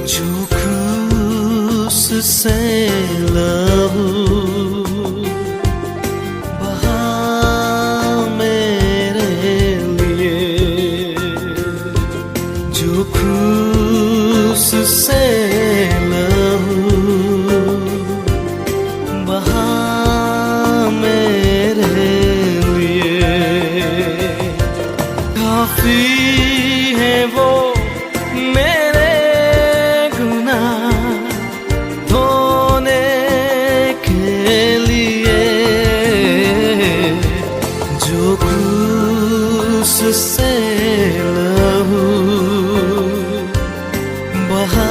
जो क्रूस से लहू बहा मेरे लिए, जो क्रूस से लहू बहा मेरे लिए, काफी है वो मेरे गुनाह धोने के लिए, जो क्रूस से लहू बहा।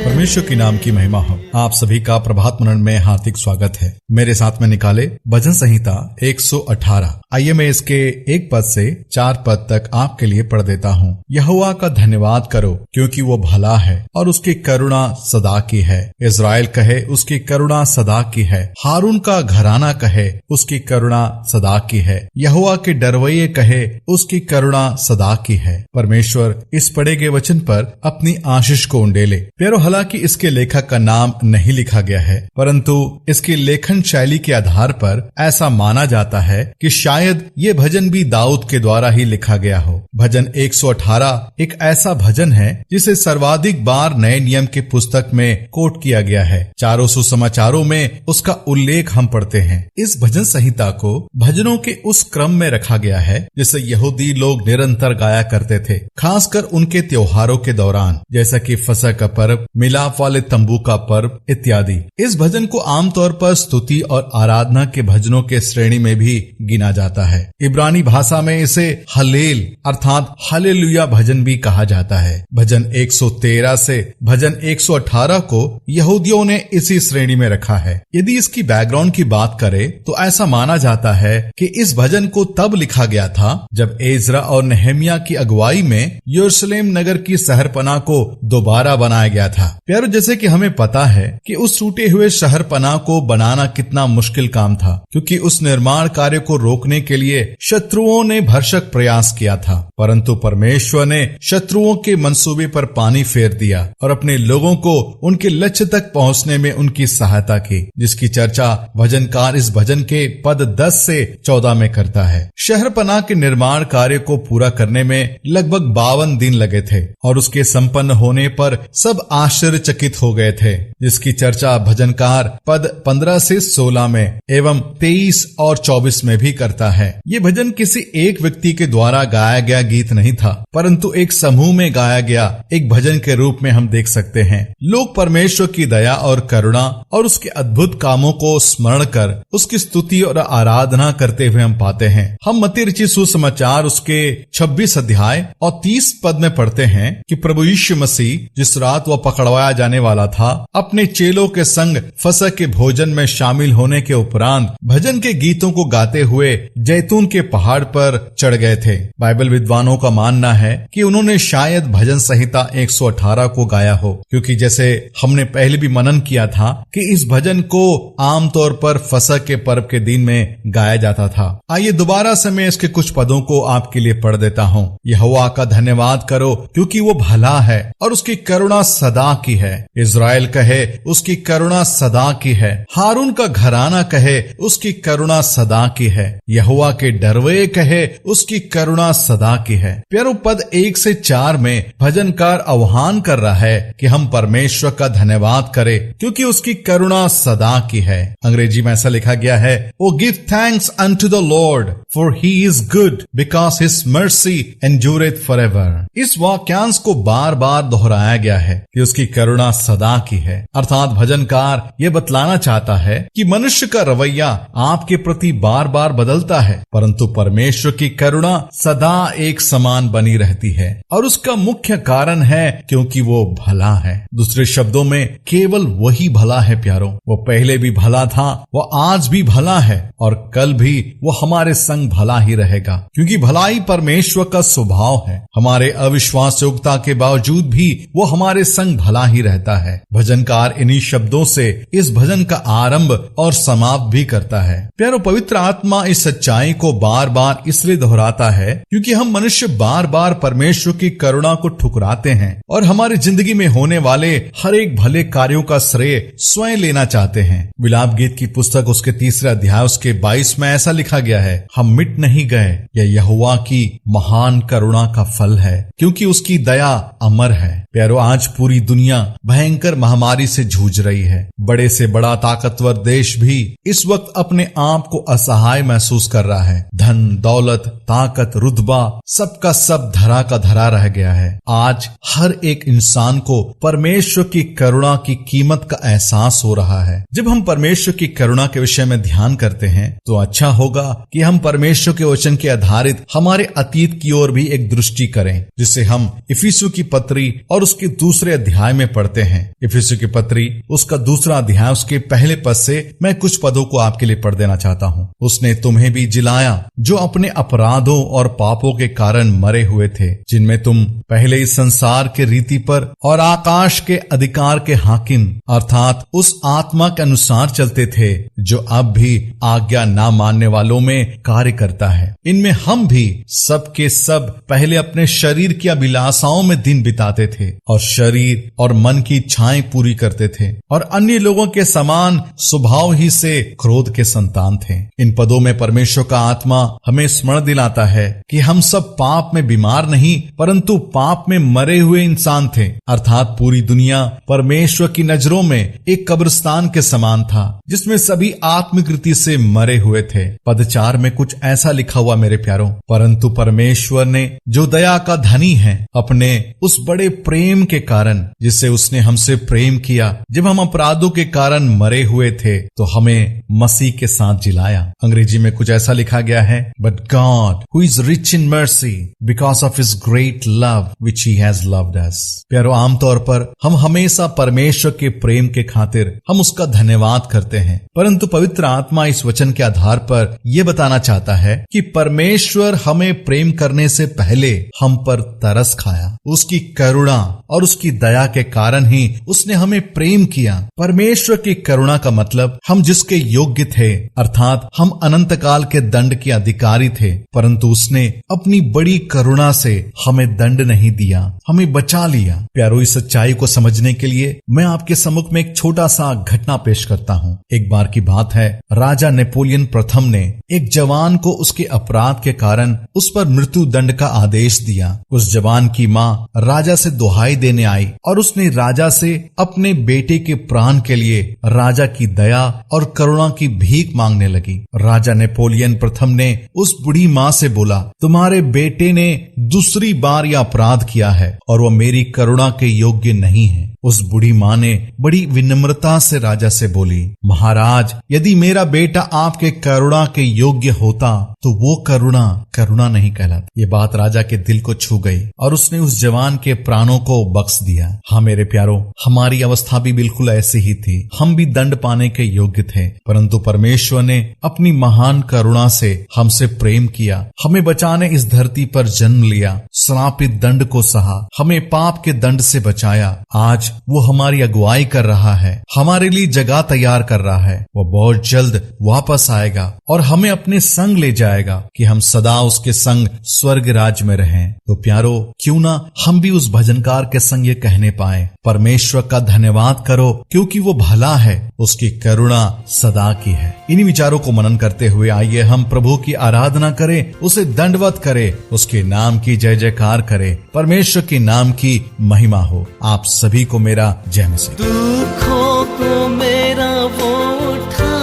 परमेश्वर के नाम की महिमा हो। आप सभी का प्रभात मनन में हार्दिक स्वागत है। मेरे साथ में निकाले भजन संहिता 118। आइए मैं इसके 1 पद से 4 पद तक आपके लिए पढ़ देता हूँ। यहोवा का धन्यवाद करो क्योंकि वो भला है और उसकी करुणा सदा की है। इज़राइल कहे उसकी करुणा सदा की है। हारून का घराना कहे उसकी करुणा सदा की है। यहोवा के डरवैये कहे उसकी करुणा सदा की है। परमेश्वर इस पढ़े गए वचन पर अपनी आशीष को उंडेले। प्यारो, हालांकि इसके लेखक का नाम नहीं लिखा गया है, परंतु इसकी लेखन शैली के आधार पर ऐसा माना जाता है कि शायद ये भजन भी दाऊद के द्वारा ही लिखा गया हो। भजन 118 एक ऐसा भजन है जिसे सर्वाधिक बार नए नियम के पुस्तक में कोट किया गया है। चारों सुसमाचारों में उसका उल्लेख हम पढ़ते हैं। इस भजन संहिता को भजनों के उस क्रम में रखा गया है जिसे यहूदी लोग निरंतर गाया करते थे, खासकर उनके त्योहारों के दौरान, जैसा कि फसह का पर्व, मिलाप वाले तंबू का पर्व इत्यादि। इस भजन को आमतौर पर स्तुति और आराधना के भजनों के श्रेणी में भी गिना जाता है। इब्रानी भाषा में इसे हलेल अर्थात हालेलुया भजन भी कहा जाता है। भजन 113 से भजन 118 को यहूदियों ने इसी श्रेणी में रखा है। यदि इसकी बैकग्राउंड की बात करें तो ऐसा माना जाता है कि इस भजन को तब लिखा गया था जब एजरा और नेहमिया की अगुवाई में यरूशलेम नगर की शहरपनाह को दोबारा बनाया गया था। प्यारो, जैसे कि हमें पता है कि उस टूटे हुए शहरपनाह को बनाना कितना मुश्किल काम था, क्योंकि उस निर्माण कार्य को रोकने के लिए शत्रुओं ने भरसक प्रयास किया था, परंतु परमेश्वर ने शत्रुओं के मंसूबे पर पानी फेर दिया और अपने लोगों को उनके लक्ष्य तक पहुंचने में उनकी सहायता की, जिसकी चर्चा भजनकार इस भजन के पद 10 से 14 में करता है। शहरपनाह के निर्माण कार्य को पूरा करने में लगभग 52 दिन लगे थे और उसके संपन्न होने पर सब आश्चर्यचकित हो गए थे, जिसकी चर्चा भजनकार पद 15 से 16 में एवं 23 और 24 में भी करता है। ये भजन किसी एक व्यक्ति के द्वारा गाया गया गीत नहीं था, परंतु एक समूह में गाया गया एक भजन के रूप में हम देख सकते हैं। लोग परमेश्वर की दया और करुणा और उसके अद्भुत कामों को स्मरण कर उसकी स्तुति और आराधना करते हुए हम पाते हैं। हम मत्ती रचित सुसमाचार उसके 26 अध्याय और 30 पद में पढ़ते हैं कि प्रभु यीशु मसीह जिस रात वह पकड़वाया जाने वाला था, अपने चेलों के संग फसह के भोजन में शामिल होने के उपरांत भजन के गीतों को गाते हुए जैतून के पहाड़ पर चढ़ गए थे। बाइबल विद्वानों का मानना है कि उन्होंने शायद भजन संहिता 118 को गाया हो, क्योंकि जैसे हमने पहले भी मनन किया था कि इस भजन को आमतौर पर फसह के पर्व के दिन में गाया जाता था। आइए दोबारा से मैं इसके कुछ पदों को आपके लिए पढ़ देता हूँ। यहोवा का धन्यवाद करो क्योंकि वो भला है और उसकी करुणा सदा की है। इज़राइल कहे उसकी करुणा सदा की है। हारून का घराना कहे उसकी करुणा सदा की है। यहोवा के डरवैये कहे उसकी करुणा सदा की है। प्यारो, पद 1 से 4 में भजनकार आह्वान कर रहा है कि हम परमेश्वर का धन्यवाद करें क्योंकि उसकी करुणा सदा की है। अंग्रेजी में ऐसा लिखा गया है, O give thanks unto the Lord for he is good because his mercy endureth forever. इस वाक्यांश को बार बार दोहराया गया है कि उसकी करुणा सदा की है, अर्थात भजनकार ये बतलाना चाहता है कि मनुष्य का रवैया आपके प्रति बार बार बदलता है, परंतु परमेश्वर की करुणा सदा एक समान बनी रहती है और उसका मुख्य कारण है क्योंकि वो भला है। दूसरे शब्दों में केवल वही भला है प्यारो। वो पहले भी भला था, वो आज भी भला है और कल भी वो हमारे संग भला ही रहेगा, क्योंकि भलाई परमेश्वर का स्वभाव है। हमारे अविश्वास योग्यता के बावजूद भी वो हमारे संग भला ही रहता है। भजनकार इन्हीं शब्दों से इस भजन का आरंभ और समाप्त भी करता है। प्यारो, पवित्र आत्मा इस सच्चाई को बार बार इसलिए दोहराता है क्योंकि हम मनुष्य बार बार परमेश्वर की करुणा को ठुकराते हैं और हमारी जिंदगी में होने वाले हर एक भले कार्यों का श्रेय स्वयं लेना चाहते हैं। विलाप गीत की पुस्तक उसके 3 अध्याय उसके 22 में ऐसा लिखा गया है, हम मिट नहीं गए, यह यहोवा की महान करुणा का फल है क्योंकि उसकी दया अमर है। प्यारो, आज पूरी दुनिया भयंकर महामारी से जूझ रही है। बड़े से बड़ा ताकतवर देश भी इस वक्त अपने आप को असहाय महसूस कर रहा है। धन दौलत ताकत रुतबा सबका सब धरा का धरा रह गया है। आज हर एक इंसान को परमेश्वर की करुणा की कीमत का एहसास हो रहा है। जब हम परमेश्वर की करुणा के विषय में ध्यान करते हैं तो अच्छा होगा कि हम परमेश्वर के वचन के आधारित हमारे अतीत की ओर भी एक दृष्टि करें, जिसे हम इफिसियों की पत्री और उसके 2 अध्याय में पढ़ते हैं। इफिसियों की पत्री उसका 2 अध्याय उसके पहले पद से मैं कुछ पदों को आपके लिए पढ़ देना चाहता हूँ। उसने तुम्हें भी जिलाया जो अपने अपराधों और पापों के कारण मरे हुए थे, जिनमें तुम पहले इस संसार के रीति पर और आकाश के अधिकार के हाकिम अर्थात उस आत्मा के अनुसार चलते थे जो अब भी आज्ञा ना मानने वालों में कार्य करता है। इनमें हम भी सब के सब पहले अपने शरीर की अभिलाषाओं में दिन बिताते थे और शरीर और मन की इच्छाएं पूरी करते थे और अन्य लोगों के समान स्वभाव ही से क्रोध के संतान थे। इन पदों में परमेश्वर का आत्मा हमें स्मरण दिलाता है कि हम सब पाप में बीमार नहीं परंतु पाप में मरे हुए इंसान थे, अर्थात पूरी दुनिया परमेश्वर की नजरों में एक कब्रिस्तान के समान था जिसमें सभी आत्मिक रीति से मरे हुए थे। पद 4 में कुछ ऐसा लिखा हुआ मेरे प्यारों, परंतु परमेश्वर ने जो दया का धनी है अपने उस बड़े प्रेम के कारण जिससे उसने हमसे प्रेम किया, जब हम अपराधों के कारण मरे हुए थे तो हमें मसीह के साथ जिलाया। अंग्रेजी में कुछ ऐसा लिखा गया है, but God who is rich in mercy because of his great love which he has loved us. प्यारो, आमतौर पर हम हमेशा परमेश्वर के प्रेम के खातिर हम उसका धन्यवाद करते हैं, परंतु पवित्र आत्मा इस वचन के आधार पर यह बताना चाहता है कि परमेश्वर हमें प्रेम करने से पहले हम पर तरस खाया। उसकी करुणा और उसकी दया के कारण ही उसने हमें प्रेम किया। परमेश्वर की करुणा का मतलब हम जिसके योग्य थे, अर्थात हम अनंत काल के दंड के अधिकारी थे, परंतु उसने अपनी बड़ी करुणा से हमें दंड नहीं दिया, हमें बचा लिया। प्यारो, इस सच्चाई को समझने के लिए मैं आपके सम्मुख में एक छोटा सा घटना पेश करता हूँ। एक बार की बात है, राजा नेपोलियन प्रथम ने एक जवान को उसके अपराध के कारण उस पर मृत्यु दंड का आदेश दिया। उस जवान की माँ राजा से दुहाई देने आई और उसने राजा से अपने बेटे के प्राण के लिए राजा की दया और करुणा की भीख मांगने लगी। राजा नेपोलियन प्रथम ने उस बुढ़ी माँ से बोला, तुम्हारे बेटे ने दूसरी बार यह अपराध किया है और वह मेरी करुणा के योग्य नहीं है। उस बुढ़ी माँ ने बड़ी विनम्रता से राजा से बोली, महाराज, यदि मेरा बेटा आपके करुणा के योग्य होता तो वो करुणा नहीं कहलाती। ये बात राजा के दिल को छू गई और उसने उस जवान के प्राणों को बख्श दिया। हाँ मेरे प्यारो, हमारी अवस्था भी बिल्कुल ऐसी ही थी। हम भी दंड पाने के योग्य थे, परंतु परमेश्वर ने अपनी महान करुणा से हमसे प्रेम किया, हमें बचाने इस धरती पर जन्म लिया, श्रापित दंड को सहा, हमें पाप के दंड से बचाया। आज वो हमारी अगुवाई कर रहा है, हमारे लिए जगह तैयार कर रहा है। वो बहुत जल्द वापस आएगा और हमें अपने संग ले जाएगा कि हम सदा उसके संग स्वर्ग राज्य में रहें। तो प्यारो, क्यों ना हम भी उस भजनकार के संग ये कहने पाए, परमेश्वर का धन्यवाद करो क्योंकि वो भला है, उसकी करुणा सदा की है। इन्हीं विचारों को मनन करते हुए आइए हम प्रभु की आराधना करें, उसे दंडवत करें, उसके नाम की जय जयकार करें, परमेश्वर के नाम की महिमा हो। आप सभी को मेरा जय मसीह। दुखों को मेरा वो उठा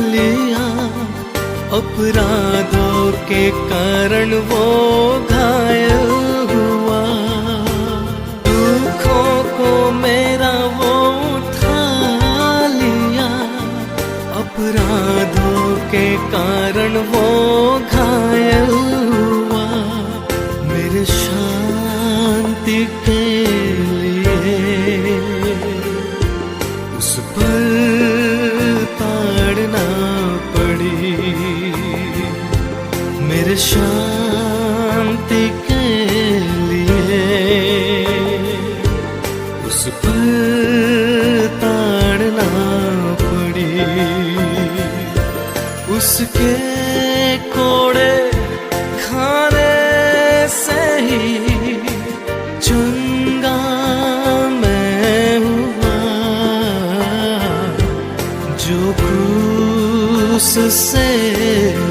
लिया, अपराधों के कारण वो घायल हुआ। दुखों को मेरा वो उठा लिया, अपराधों के कारण वो घायल हुआ। मेरे शांति के लिए उस पर ताड़ना पड़ी, मेरे शांति के लिए उस पर ताड़ना पड़ी। उसके उससे